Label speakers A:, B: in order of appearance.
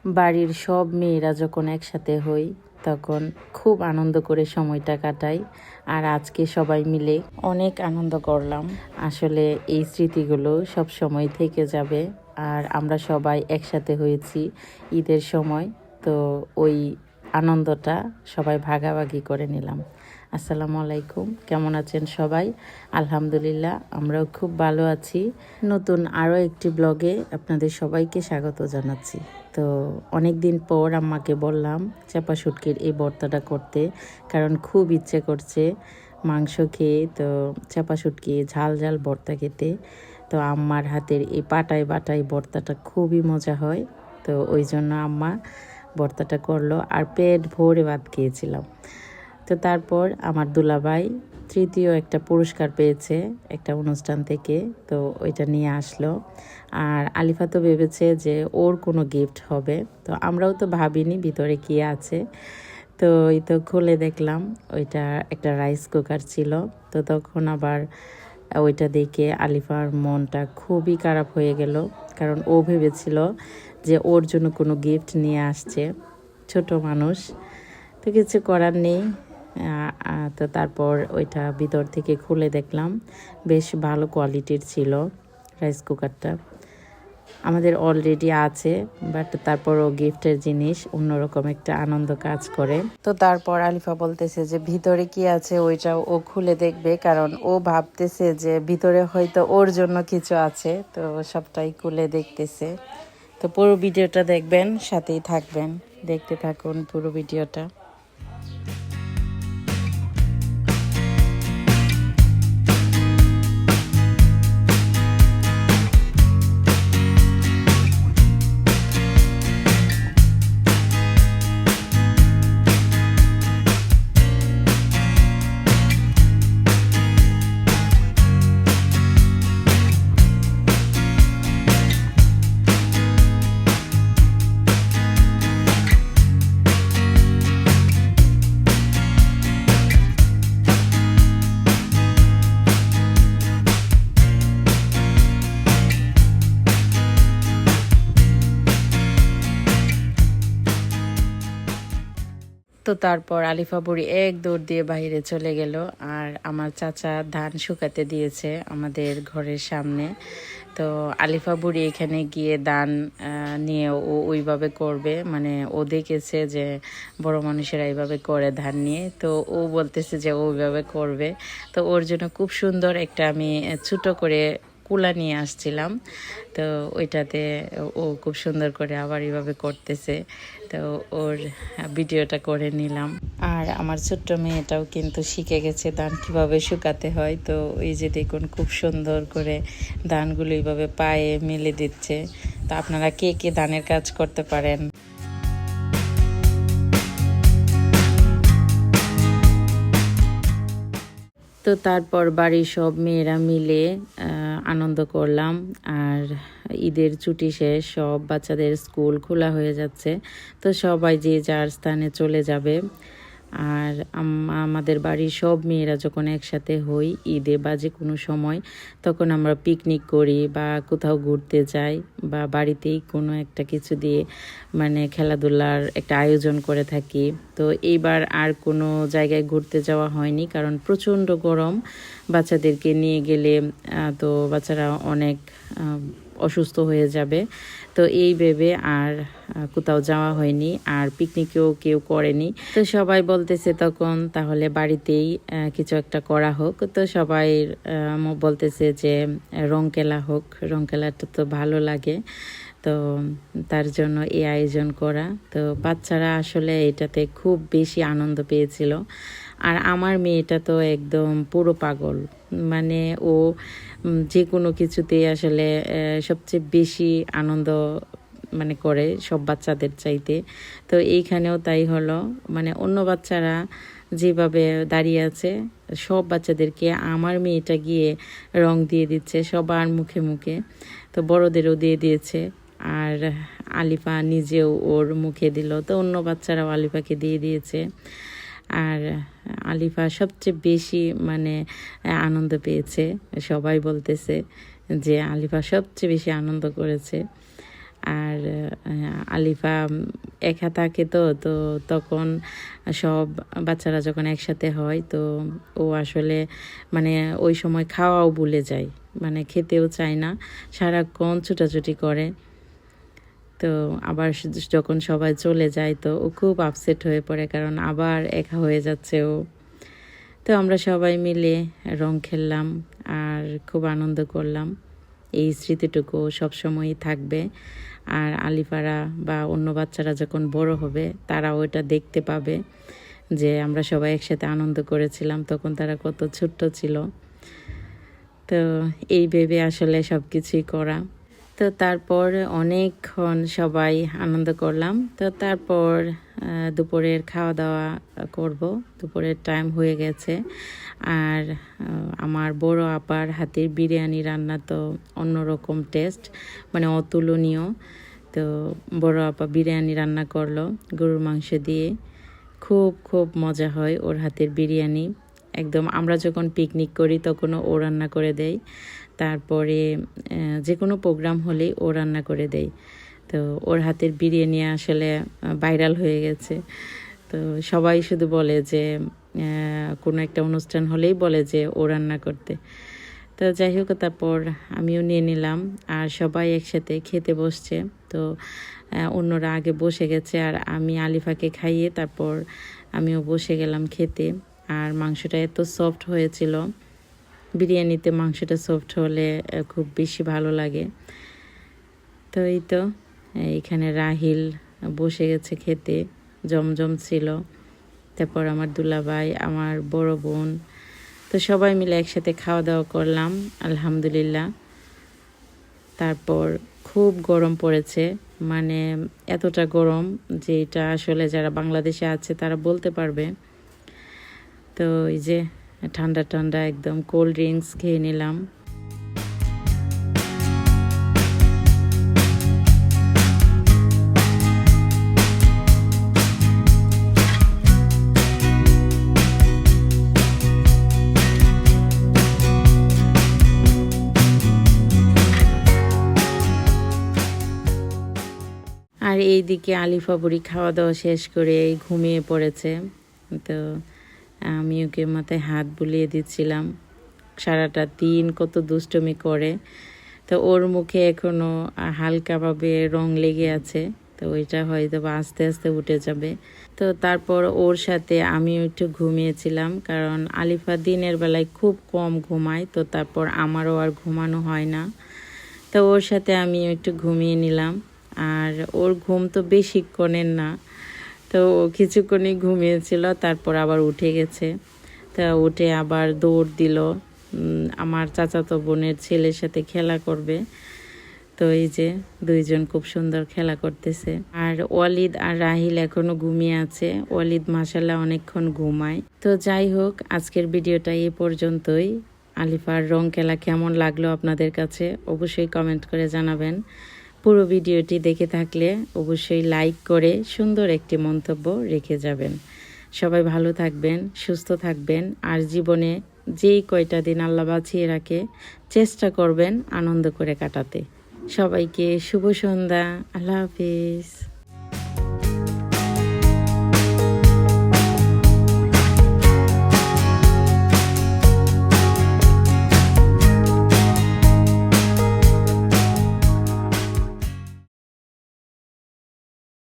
A: বাড়ির সব মেয়েরা যখন একসাথে হই তখন খুব আনন্দ করে সময়টা কাটাই। আর আজকে সবাই মিলে অনেক আনন্দ করলাম। আসলে এই স্মৃতিগুলো সব সময় থেকে যাবে। আর আমরা সবাই একসাথে হয়েছি ঈদের সময়, তো ওই আনন্দটা সবাই ভাগাভাগি করে নিলাম। আসসালামু আলাইকুম, কেমন আছেন সবাই? আলহামদুলিল্লাহ, আমরাও খুব ভালো আছি। নতুন আরও একটি ব্লগে আপনাদের সবাইকে স্বাগত জানাচ্ছি। তো অনেক দিন পর আম্মাকে বললাম চাপা শুটকির এই ভর্তাটা করতে, কারণ খুব ইচ্ছে করছে মাংস খেয়ে, তো চাপা শুটকি ঝাল ঝাল ভর্তা খেতে। তো আম্মার হাতের এই পাটায় বাটায় ভর্তাটা খুবই মজা হয়, তো ওই জন্য আম্মা ভর্তাটা করলো আর পেট ভরে ভাত খেয়েছিলাম। তো তারপর আমার দুলাভাই তৃতীয় একটা পুরস্কার পেয়েছে একটা অনুষ্ঠান থেকে, তো ওইটা নিয়ে আসলো। আর আলিফা তো ভেবেছে যে ওর কোনো গিফট হবে, তো আমরাও তো ভাবিনি ভিতরে কী আছে। তো এই তো খুলে দেখলাম ওইটা একটা রাইস কুকার ছিল। তো তখন আবার ওইটা দেখে আলিফার মনটা খুবই খারাপ হয়ে গেল, কারণ ও ভেবেছিল যে ওর জন্য কোনো গিফট নিয়ে আসছে, ছোট মানুষ। তো কিছু করার নেই। তো তারপর ওইটা ভিতর থেকে খুলে দেখলাম বেশ ভালো কোয়ালিটির ছিল রাইস কুকারটা। আমাদের অলরেডি আছে, বাট তারপরও গিফটের জিনিস অন্যরকম একটা আনন্দ কাজ করে। তো তারপর আলিফা বলতেছে যে ভিতরে কি আছে ওইটাও ও খুলে দেখবে, কারণ ও ভাবতেছে যে ভিতরে হয়তো ওর জন্য কিছু আছে, তো সবটাই খুলে দেখতেছে। তো পুরো ভিডিওটা দেখবেন, সাথেই থাকবেন, দেখতে থাকুন পুরো ভিডিওটা। তো তারপর আলিফা বুড়ি এক দৌড় দিয়ে বাইরে চলে গেল, আর আমার চাচা ধান শুকাতে দিয়েছে আমাদের ঘরের সামনে। তো আলিফা বুড়ি এখানে গিয়ে ধান নিয়ে ও ওইভাবে করবে, মানে ও দেখেছে যে বড় মানুষেরা এইভাবে করে ধান নিয়ে, তো ও বলতেছে যে ওইভাবে করবে। তো ওর জন্য খুব সুন্দর একটা আমি ছোটো করে কুলা নিয়ে আসছিলাম, তো ওইটাতে ও খুব সুন্দর করে আবার এইভাবে করতেছে। তো ওর ভিডিওটা করে নিলাম। আর আমার ছোট্ট মেয়েটাও কিন্তু শিখে গেছে ধান কীভাবে শুকাতে হয়। তো এই যে দেখুন খুব সুন্দর করে ধানগুলো এইভাবে পায়ে মেলে দিচ্ছে। তো আপনারা কে কে ধানের কাজ করতে পারেন? তো তারপর বাড়ির সব মেয়েরা মিলে আনন্দ করলাম। আর ঈদের ছুটি শেষ, সব বাচ্চাদের স্কুল খোলা হয়ে যাচ্ছে, তো সবাই যে যার স্থানে চলে যাবে। আর আমাদের বাড়ির সব মেয়েরা যখন একসাথে হই ঈদে বা যে কোনো সময়, তখন আমরা পিকনিক করি বা কোথাও ঘুরতে যাই, বা বাড়িতেই কোনো একটা কিছু দিয়ে মানে খেলাধুলার একটা আয়োজন করে থাকি। তো এইবার আর কোনো জায়গায় ঘুরতে যাওয়া হয়নি, কারণ প্রচণ্ড গরম। বাচ্চাদেরকে নিয়ে গেলে তো বাচ্চারা অনেক অসুস্থ হয়ে যাবে, তো এই ভেবে আর কোথাও যাওয়া হয়নি, আর পিকনিকেও কেউ করেনি। তো সবাই বলতেছে তখন তাহলে বাড়িতেই কিছু একটা করা হোক। তো সবাই বলতেছে যে রংকেলা হোক, রংকেলাটা তো ভালো লাগে, তো তার জন্য এই আয়োজন করা। তো বাচ্চারা আসলে এটাতে খুব বেশি আনন্দ পেয়েছিল। আর আমার মেয়েটা তো একদম পুরো পাগল, মানে ও যে কোনো কিছুতে আসলে সবচেয়ে বেশি আনন্দ মানে করে সব বাচ্চাদের চাইতে। তো এইখানেও তাই হলো, মানে অন্য বাচ্চারা যেভাবে দাঁড়িয়ে আছে সব বাচ্চাদেরকে আমার মেয়েটা গিয়ে রং দিয়ে দিচ্ছে সবার মুখে মুখে, তো বড়দেরও দিয়ে দিয়েছে। আর আলিফা নিজেও ওর মুখে দিল, তো অন্য বাচ্চারাও আলিফাকে দিয়ে দিয়েছে। আর আলিফা সবচেয়ে বেশি মানে আনন্দ পেয়েছে, সবাই বলতেছে যে আলিফা সবচেয়ে বেশি আনন্দ করেছে। আর আলিফা একা থাকে তো তো তখন সব বাচ্চারা যখন একসাথে হয় তো ও আসলে মানে ওই সময় খাওয়াও ভুলে যায়, মানে খেতেও চায় না, সারাক্ষণ ছুটাছুটি করে। তো আবার যখন সবাই চলে যায় তো ও খুব আপসেট হয়ে পড়ে, কারণ আবার একা হয়ে যাচ্ছে ও। তো আমরা সবাই মিলে রং খেললাম আর খুব আনন্দ করলাম। এই স্মৃতিটুকু সবসময়ই থাকবে। আর আলিফারা বা অন্য বাচ্চারা যখন বড় হবে তারাও ওটা দেখতে পাবে যে আমরা সবাই একসাথে আনন্দ করেছিলাম, তখন তারা কত ছোট্ট ছিল। তো এই ভেবে আসলে সব কিছুই করা। তো তারপর অনেকক্ষণ সবাই আনন্দ করলাম। তো তারপর দুপুরের খাওয়া দাওয়া করব, দুপুরের টাইম হয়ে গেছে। আর আমার বড় আপার হাতের বিরিয়ানি রান্না তো অন্যরকম টেস্ট, মানে অতুলনীয়। তো বড় আপা বিরিয়ানি রান্না করলো গরুর মাংস দিয়ে, খুব খুব মজা হয় ওর হাতের বিরিয়ানি। একদম আমরা যখন পিকনিক করি তখনও ও রান্না করে দেয়, তারপরে যে কোনো প্রোগ্রাম হলেই ও রান্না করে দেয়। তো ওর হাতের বিরিয়ানি আসলে ভাইরাল হয়ে গেছে। তো সবাই শুধু বলে যে কোনো একটা অনুষ্ঠান হলেই বলে যে ও রান্না করতে। তো যাই হোক, তারপর আমিও নিয়ে নিলাম আর সবাই একসাথে খেতে বসছে। তো অন্যরা আগে বসে গেছে আর আমি আলিফাকে খাইয়ে তারপর আমিও বসে গেলাম খেতে। আর মাংসটা এত সফট হয়েছিল, বিরিয়ানিতে মাংসটা সফট হলে খুব বেশি ভালো লাগে। তো এই তো এখানে রাহিল বসে গেছে খেতে, জমজম ছিল। তারপর আমার দুলাভাই, আমার বড় বোন, তো সবাই মিলে একসাথে খাওয়া দাওয়া করলাম আলহামদুলিল্লাহ। তারপর খুব গরম পড়েছে, মানে এতটা গরম যে এটা আসলে যারা বাংলাদেশে আছে তারা বলতে পারবে। তো এই যে ঠান্ডা ঠান্ডা একদম কোল্ড ড্রিঙ্কস খেয়ে নিলাম। আর এইদিকে আলিফা বুড়ি খাওয়া দাওয়া শেষ করে ঘুমিয়ে পড়েছে। তো আমি ওকে মাথায় হাত বুলিয়ে দিচ্ছিলাম, সারাটা দিন কত দুষ্টুমি করে। তো ওর মুখে এখনও হালকাভাবে রং লেগে আছে, তো ওইটা হয়তো বা আস্তে আস্তে উঠে যাবে। তো তারপর ওর সাথে আমিও একটু ঘুমিয়েছিলাম, কারণ আলিফা দিনের বেলায় খুব কম ঘুমায়, তো তারপর আমারও আর ঘুমানো হয় না। তো ওর সাথে আমিও একটু ঘুমিয়ে নিলাম। আর ওর ঘুম তো বেশিক্ষণের না, তো কিছুক্ষণই ঘুমিয়েছিল, তারপর আবার উঠে গেছে। তা উঠে আবার দৌড় দিল আমার চাচাতো বোনের ছেলের সাথে খেলা করবে। তো এই যে দুইজন খুব সুন্দর খেলা করতেছে। আর ওয়ালিদ আর রাহিল এখনো ঘুমিয়ে আছে। ওয়ালিদ মাশাআল্লাহ অনেকক্ষণ ঘুমায়। তো যাই হোক, আজকের ভিডিওটা এই পর্যন্তই। আলিফার রং খেলা কেমন লাগলো আপনাদের কাছে অবশ্যই কমেন্ট করে জানাবেন। পুরো ভিডিওটি দেখে থাকলে অবশ্যই লাইক করে সুন্দর একটি মন্তব্য রেখে যাবেন। সবাই ভালো থাকবেন, সুস্থ থাকবেন, আর জীবনে যেই কয়টা দিন আল্লাহ বাঁচিয়ে রাখে চেষ্টা করবেন আনন্দ করে কাটাতে। সবাইকে শুভ সন্ধ্যা, আল্লাহ হাফিজ।